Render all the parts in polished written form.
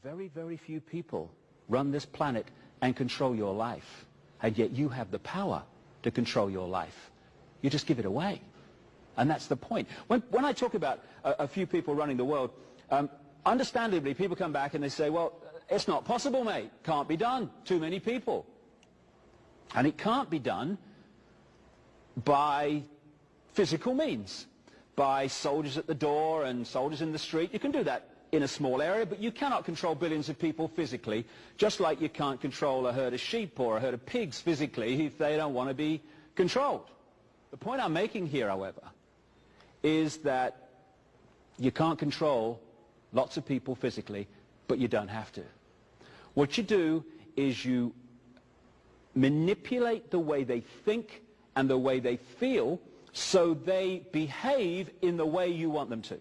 Very, very few people run this planet and control your life, and yet you have the power to control your life. You just give it away. And that's the point. When I talk about a few people running the world, understandably, people come back and they say, well, it's not possible, mate. Can't be done. Too many people. And it can't be done by physical means, by soldiers at the door and soldiers in the street. You can do that in a small area, but you cannot control billions of people physically, just like you can't control a herd of sheep or a herd of pigs physically if they don't want to be controlled. The point I'm making here, however, is that you can't control lots of people physically, but you don't have to. What you do is you manipulate the way they think and the way they feel so they behave in the way you want them to.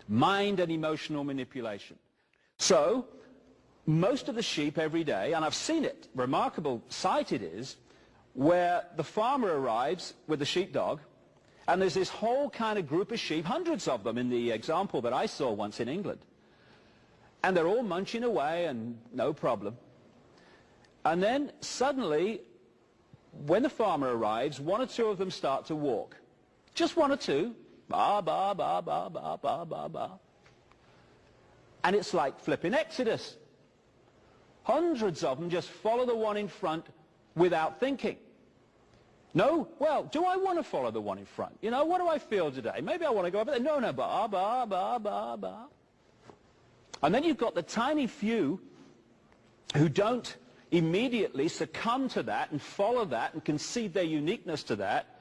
Mind and emotional manipulation. So, most of the sheep every day, and I've seen it, remarkable sight it is, where the farmer arrives with the sheepdog, and there's this whole kind of group of sheep, hundreds of them in the example that I saw once in England. And they're all munching away and no problem. And then suddenly, when the farmer arrives, one or two of them start to walk. Just one or two. Ba, ba, ba, ba, ba, ba, ba, ba. And it's like flipping Exodus. Hundreds of them just follow the one in front without thinking. No? Well, do I want to follow the one in front? You know, what do I feel today? Maybe I want to go over there. No, no, ba, ba, ba, ba, ba. And then you've got the tiny few who don't immediately succumb to that and follow that and concede their uniqueness to that.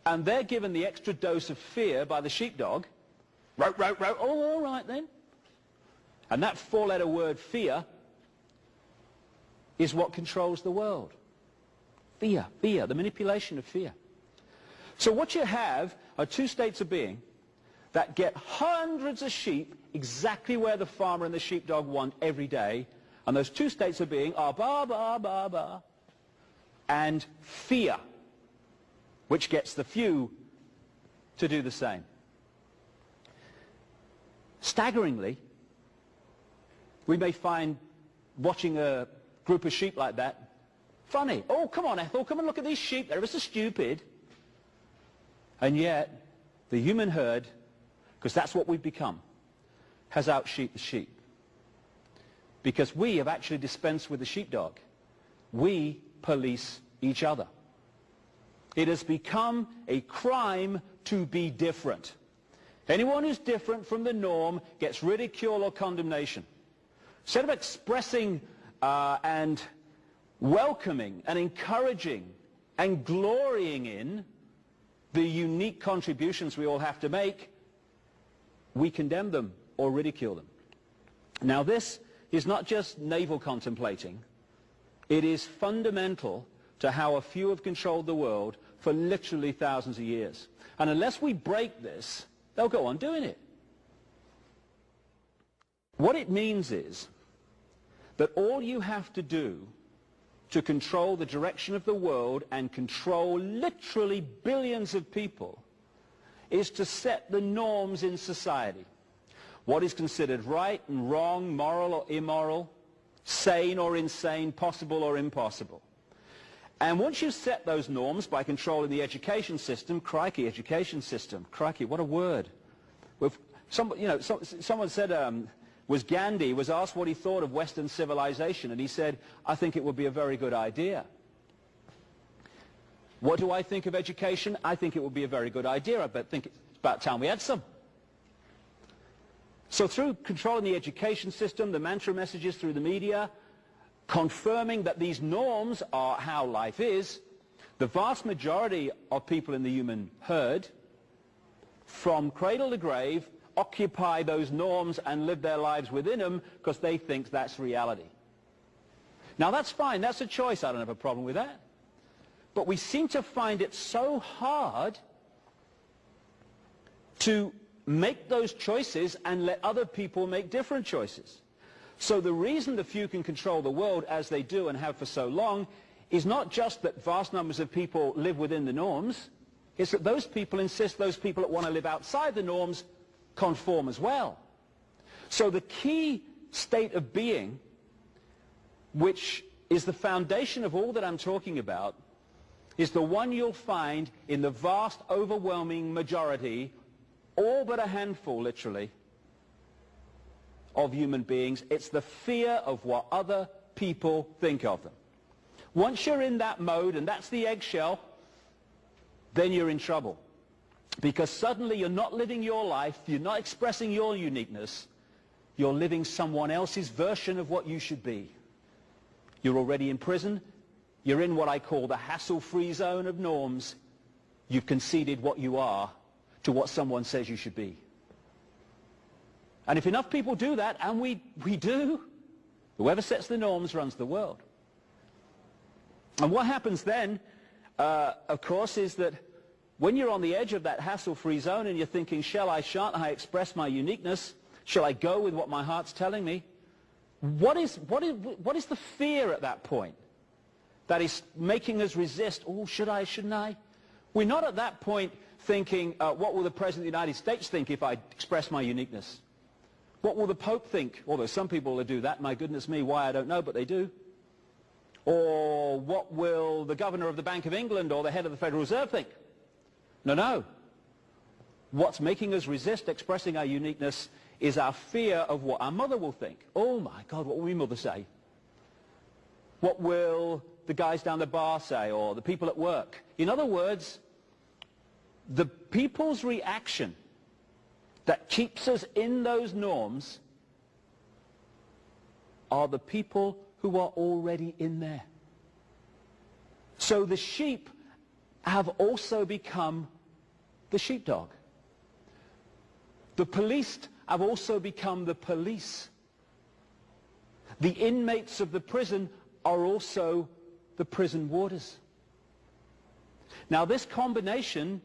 And they're given the extra dose of fear by the sheepdog. Row, row, row. Oh, all right then. And that four-letter word, fear, is what controls the world. Fear, fear, the manipulation of fear. So what you have are two states of being that get hundreds of sheep exactly where the farmer and the sheepdog want every day. And those two states of being are ba, ba, ba, ba, and fear, which gets the few to do the same. Staggeringly, we may find watching a group of sheep like that funny. Oh, come on, Ethel, come and look at these sheep. They're ever so stupid. And yet, the human herd, because that's what we've become, has out-sheep the sheep. Because we have actually dispensed with the sheepdog. We police each other. It has become a crime to be different. Anyone who's different from the norm gets ridicule or condemnation. Instead of expressing and welcoming and encouraging and glorying in the unique contributions we all have to make, we condemn them or ridicule them. Now this is not just navel contemplating. It is fundamental to how a few have controlled the world for literally thousands of years. And unless we break this, they'll go on doing it. What it means is that all you have to do to control the direction of the world and control literally billions of people is to set the norms in society. What is considered right and wrong, moral or immoral, sane or insane, possible or impossible. And once you've set those norms by controlling the education system, crikey, education system, crikey, what a word. Someone said, was Gandhi, was asked what he thought of Western civilization, and he said, I think it would be a very good idea. What do I think of education? I think it would be a very good idea. I think it's about time we had some. So through controlling the education system, the mantra messages through the media, confirming that these norms are how life is, the vast majority of people in the human herd, from cradle to grave, occupy those norms and live their lives within them because they think that's reality. Now that's fine, that's a choice, I don't have a problem with that. But we seem to find it so hard to make those choices and let other people make different choices. So the reason the few can control the world as they do and have for so long is not just that vast numbers of people live within the norms, it's that those people insist those people that want to live outside the norms conform as well. So the key state of being, which is the foundation of all that I'm talking about, is the one you'll find in the vast, overwhelming majority, all but a handful, literally, of human beings. It's the fear of what other people think of them. Once you're in that mode, and that's the eggshell, then you're in trouble. Because suddenly you're not living your life, you're not expressing your uniqueness, you're living someone else's version of what you should be. You're already in prison, you're in what I call the hassle-free zone of norms. You've conceded what you are to what someone says you should be. And if enough people do that, and we do, whoever sets the norms runs the world. And what happens then, of course, is that when you're on the edge of that hassle-free zone and you're thinking, shall I, shan't I express my uniqueness? Shall I go with what my heart's telling me? What is the fear at that point that is making us resist? Oh, should I, shouldn't I? We're not at that point thinking, what will the President of the United States think if I express my uniqueness? What will the Pope think? Although some people do that, my goodness me, why I don't know, but they do. Or what will the Governor of the Bank of England or the head of the Federal Reserve think? No. What's making us resist expressing our uniqueness is our fear of what our mother will think. Oh my God, what will my mother say? What will the guys down the bar say, or the people at work? In other words, the people's reaction that keeps us in those norms are the people who are already in there. So the sheep have also become the sheepdog. The policed have also become the police. The inmates of the prison are also the prison warders. Now this combination,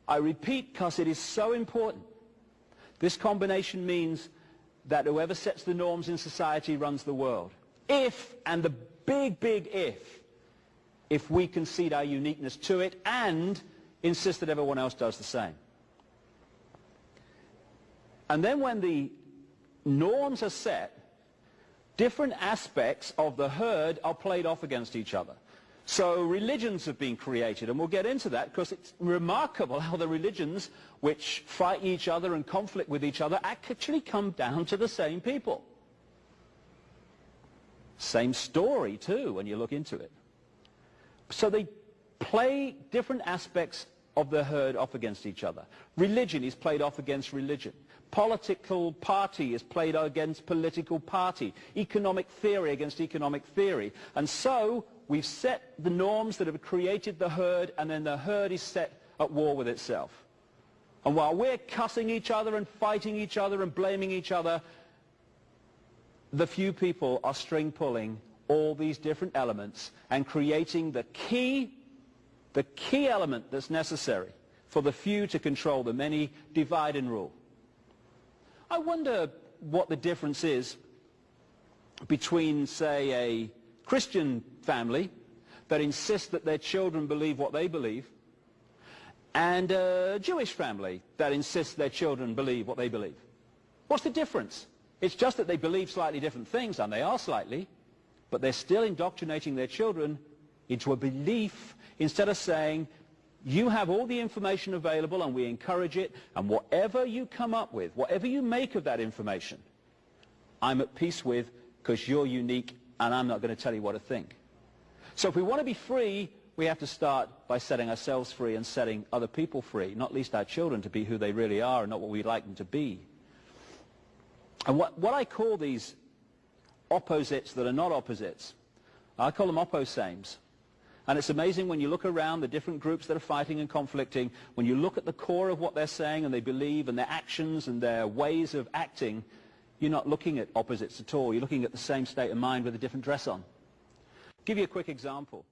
I repeat because it is so important, this combination means that whoever sets the norms in society runs the world. If, and the big, big if we concede our uniqueness to it and insist that everyone else does the same. And then when the norms are set, different aspects of the herd are played off against each other. So religions have been created, and we'll get into that because it's remarkable how the religions which fight each other and conflict with each other actually come down to the same people. Same story too when you look into it. So they play different aspects of the herd off against each other. Religion is played off against religion. Political party is played against political party. Economic theory against economic theory. And so we've set the norms that have created the herd, and then the herd is set at war with itself. And while we're cussing each other and fighting each other and blaming each other, the few people are string pulling all these different elements and creating the key element that's necessary for the few to control the many, divide and rule. I wonder what the difference is between, say, a Christian family that insists that their children believe what they believe and a Jewish family that insists their children believe what they believe. What's the difference? It's just that they believe slightly different things, and they are slightly, but they're still indoctrinating their children into a belief instead of saying, you have all the information available and we encourage it, and whatever you come up with, whatever you make of that information, I'm at peace with because you're unique and I'm not going to tell you what to think. So if we want to be free, we have to start by setting ourselves free and setting other people free, not least our children, to be who they really are and not what we'd like them to be. And what I call these opposites that are not opposites, I call them opposames. And it's amazing when you look around the different groups that are fighting and conflicting, when you look at the core of what they're saying and they believe and their actions and their ways of acting, you're not looking at opposites at all. You're looking at the same state of mind with a different dress on. I'll give you a quick example.